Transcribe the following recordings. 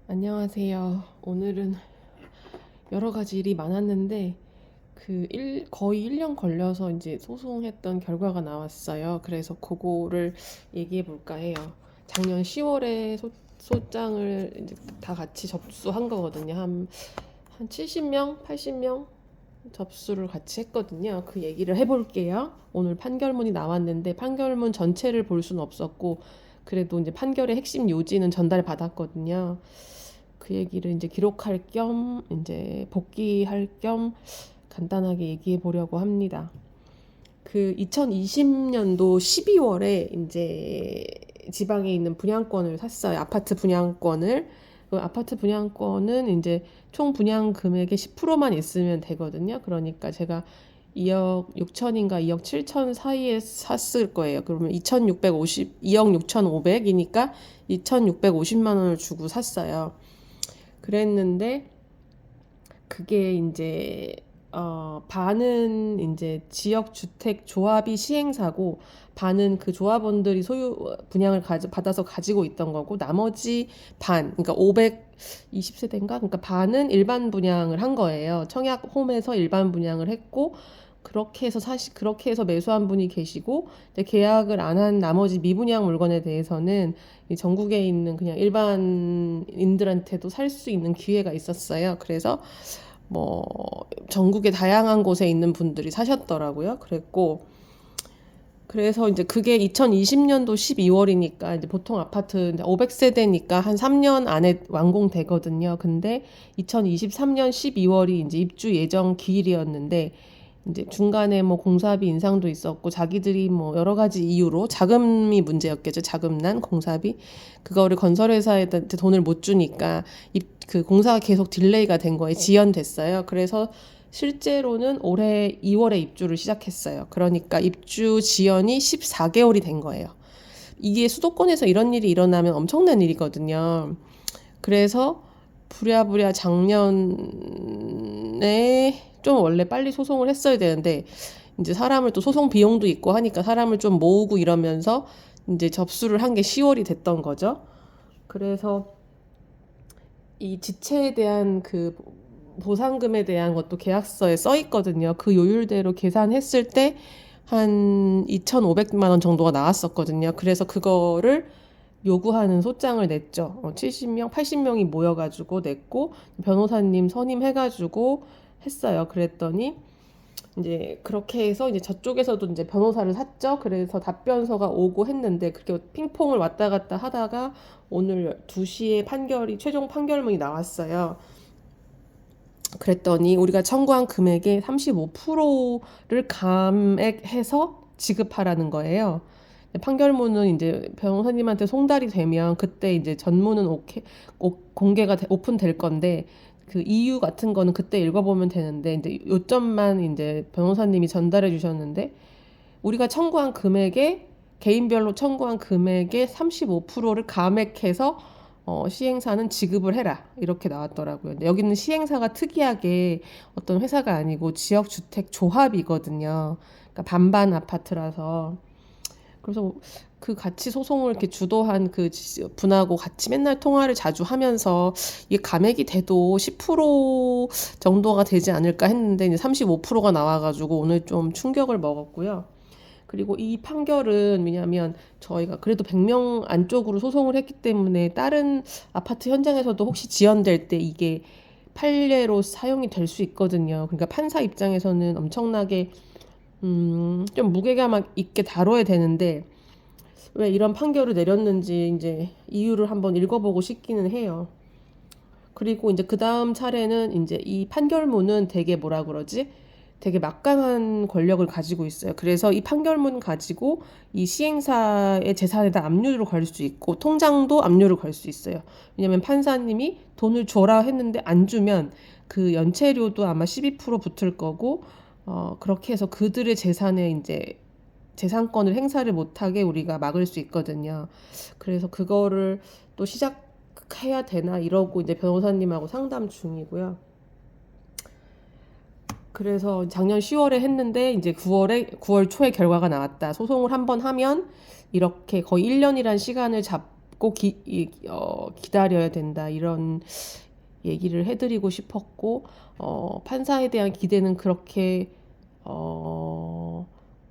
안녕하세요. 오늘은 여러 가지 일이 많았는데 거의 1년 걸려서 이제 소송했던 결과가 나왔어요. 그래서 그거를 얘기해 볼까 해요. 작년 10월에 소장을 이제 다 같이 접수한 거거든요. 한 70명, 80명 접수를 같이 했거든요. 그 얘기를 해볼게요. 오늘 판결문이 나왔는데 판결문 전체를 볼 수는 없었고 그래도 이제 판결의 핵심 요지는 전달받았거든요. 그 얘기를 이제 기록할 겸 이제 복귀할 겸 간단하게 얘기해 보려고 합니다. 그 2020년도 12월에 이제 지방에 있는 분양권을 샀어요. 아파트 분양권을. 그 아파트 분양권은 이제 총 분양 금액의 10%만 있으면 되거든요. 그러니까 제가 2억 6천인가 2억 7천 사이에 샀을 거예요. 그러면 2억 6천5백이니까 2,650만 원을 주고 샀어요. 그랬는데 그게 이제 반은 이제 지역주택 조합이 시행사고 반은 그 조합원들이 소유 분양을 받아서 가지고 있던 거고 나머지 반 그러니까 520세대인가 그러니까 반은 일반 분양을 한 거예요. 청약 홈에서 일반 분양을 했고 그렇게 해서 매수한 분이 계시고 계약을 안 한 나머지 미분양 물건에 대해서는 이 전국에 있는 그냥 일반인들한테도 살 수 있는 기회가 있었어요. 그래서 뭐 전국의 다양한 곳에 있는 분들이 사셨더라고요. 그래서 이제 그게 2020년도 12월이니까 이제 보통 아파트 500세대니까 한 3년 안에 완공되거든요. 근데 2023년 12월이 이제 입주 예정 기일이었는데 이제 중간에 뭐 공사비 인상도 있었고 자기들이 뭐 여러 가지 이유로 자금이 문제였겠죠. 자금난 공사비 그거를 건설회사한테 돈을 못 주니까 그 공사가 계속 딜레이가 된 거예요. 지연됐어요. 그래서 실제로는 올해 2월에 입주를 시작했어요. 그러니까 입주 지연이 14개월이 된 거예요. 이게 수도권에서 이런 일이 일어나면 엄청난 일이거든요. 그래서 부랴부랴 작년에 좀 원래 빨리 소송을 했어야 되는데 이제 사람을 또 소송 비용도 있고 하니까 사람을 좀 모으고 이러면서 이제 접수를 한 게 10월이 됐던 거죠. 그래서 이 지체에 대한 그 보상금에 대한 것도 계약서에 써 있거든요. 그 요율대로 계산했을 때 한 2,500만 원 정도가 나왔었거든요. 그래서 그거를 요구하는 소장을 냈죠. 70명, 80명이 모여가지고 냈고 변호사님 선임해가지고 했어요. 그랬더니 이제 그렇게 해서 이제 저쪽에서도 이제 변호사를 샀죠. 그래서 답변서가 오고 했는데 그렇게 핑퐁을 왔다 갔다 하다가 오늘 2시에 최종 판결문이 나왔어요. 그랬더니 우리가 청구한 금액의 35%를 감액해서 지급하라는 거예요. 판결문은 이제 변호사님한테 송달이 되면 그때 이제 전문은 공개가 오픈될 건데 그 이유 같은 거는 그때 읽어보면 되는데 이제 요점만 이제 변호사님이 전달해 주셨는데 우리가 청구한 금액에 개인별로 청구한 금액의 35%를 감액해서 시행사는 지급을 해라 이렇게 나왔더라고요. 근데 여기는 시행사가 특이하게 어떤 회사가 아니고 지역주택 조합이거든요. 그러니까 반반 아파트라서 그래서 그 같이 소송을 이렇게 주도한 그 분하고 같이 맨날 통화를 자주 하면서 이게 감액이 돼도 10% 정도가 되지 않을까 했는데 이제 35%가 나와가지고 오늘 좀 충격을 먹었고요. 그리고 이 판결은 왜냐하면 저희가 그래도 100명 안쪽으로 소송을 했기 때문에 다른 아파트 현장에서도 혹시 지연될 때 이게 판례로 사용이 될 수 있거든요. 그러니까 판사 입장에서는 엄청나게 좀 무게감 있게 다뤄야 되는데 왜 이런 판결을 내렸는지 이제 이유를 한번 읽어보고 싶기는 해요. 그리고 이제 그 다음 차례는 이제 이 판결문은 되게 뭐라 그러지? 되게 막강한 권력을 가지고 있어요. 그래서 이 판결문 가지고 이 시행사의 재산에다 압류를 걸 수 있고 통장도 압류를 걸 수 있어요. 왜냐면 판사님이 돈을 줘라 했는데 안 주면 그 연체료도 아마 12% 붙을 거고 그렇게 해서 그들의 재산에 이제 재산권을 행사를 못하게 우리가 막을 수 있거든요. 그래서 그거를 또 시작해야 되나 이러고 이제 변호사님하고 상담 중이고요. 그래서 작년 10월에 했는데 이제 9월 초에 결과가 나왔다. 소송을 한번 하면 이렇게 거의 1년이란 시간을 꼭 기다려야 된다 이런 얘기를 해드리고 싶었고 판사에 대한 기대는 그렇게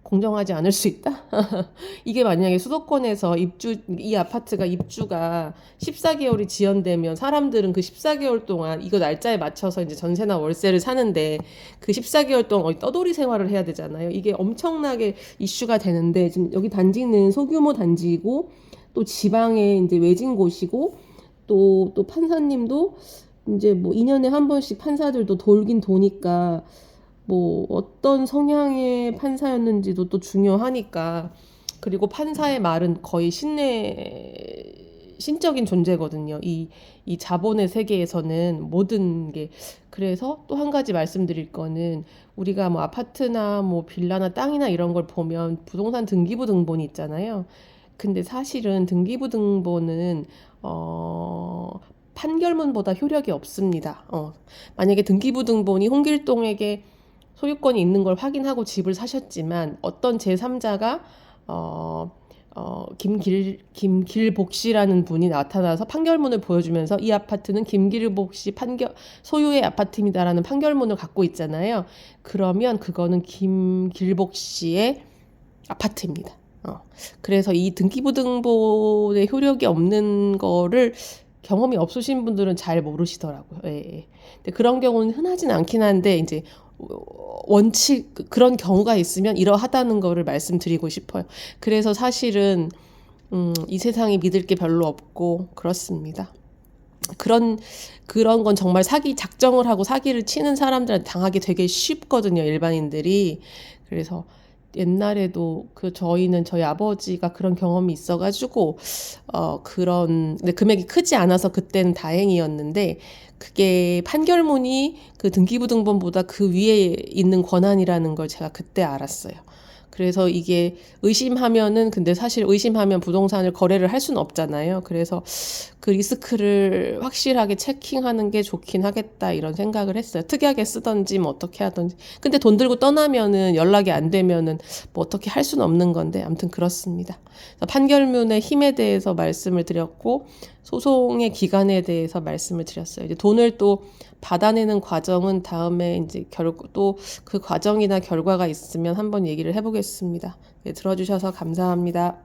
공정하지 않을 수 있다? 이게 만약에 수도권에서 이 아파트가 입주가 14개월이 지연되면 사람들은 그 14개월 동안 이거 날짜에 맞춰서 이제 전세나 월세를 사는데 그 14개월 동안 어디 떠돌이 생활을 해야 되잖아요. 이게 엄청나게 이슈가 되는데 지금 여기 단지는 소규모 단지이고 또 지방에 이제 외진 곳이고 또 판사님도 이제 뭐 2년에 한 번씩 판사들도 돌긴 도니까 뭐 어떤 성향의 판사였는지도 또 중요하니까 그리고 판사의 말은 거의 신적인 존재거든요. 이 자본의 세계에서는 모든 게 그래서 또 한 가지 말씀드릴 거는 우리가 뭐 아파트나 뭐 빌라나 땅이나 이런 걸 보면 부동산 등기부 등본이 있잖아요. 근데 사실은 등기부 등본은 판결문보다 효력이 없습니다. 만약에 등기부 등본이 홍길동에게 소유권이 있는 걸 확인하고 집을 사셨지만 어떤 제3자가 김길복 씨라는 분이 나타나서 판결문을 보여주면서 이 아파트는 김길복 씨 소유의 아파트입니다라는 판결문을 갖고 있잖아요. 그러면 그거는 김길복 씨의 아파트입니다. 그래서 이 등기부 등본의 효력이 없는 거를 경험이 없으신 분들은 잘 모르시더라고요. 예. 근데 그런 경우는 흔하진 않긴 한데 이제 원칙 그런 경우가 있으면 이러하다는 거를 말씀드리고 싶어요. 그래서 사실은 이 세상에 믿을 게 별로 없고 그렇습니다. 그런 건 정말 작정을 하고 사기를 치는 사람들한테 당하기 되게 쉽거든요, 일반인들이. 그래서 옛날에도 저희 아버지가 그런 경험이 있어가지고 근데 금액이 크지 않아서 그때는 다행이었는데 그게 판결문이 그 등기부등본보다 그 위에 있는 권한이라는 걸 제가 그때 알았어요. 그래서 이게 근데 사실 의심하면 부동산을 거래를 할 수는 없잖아요. 그래서 그 리스크를 확실하게 체킹하는 게 좋긴 하겠다 이런 생각을 했어요. 특이하게 쓰던지 뭐 어떻게 하던지. 근데 돈 들고 떠나면은 연락이 안 되면은 뭐 어떻게 할 수는 없는 건데 아무튼 그렇습니다. 판결문의 힘에 대해서 말씀을 드렸고 소송의 기간에 대해서 말씀을 드렸어요. 이제 돈을 또 받아내는 과정은 다음에 이제 또 그 과정이나 결과가 있으면 한번 얘기를 해보겠습니다. 네, 들어주셔서 감사합니다.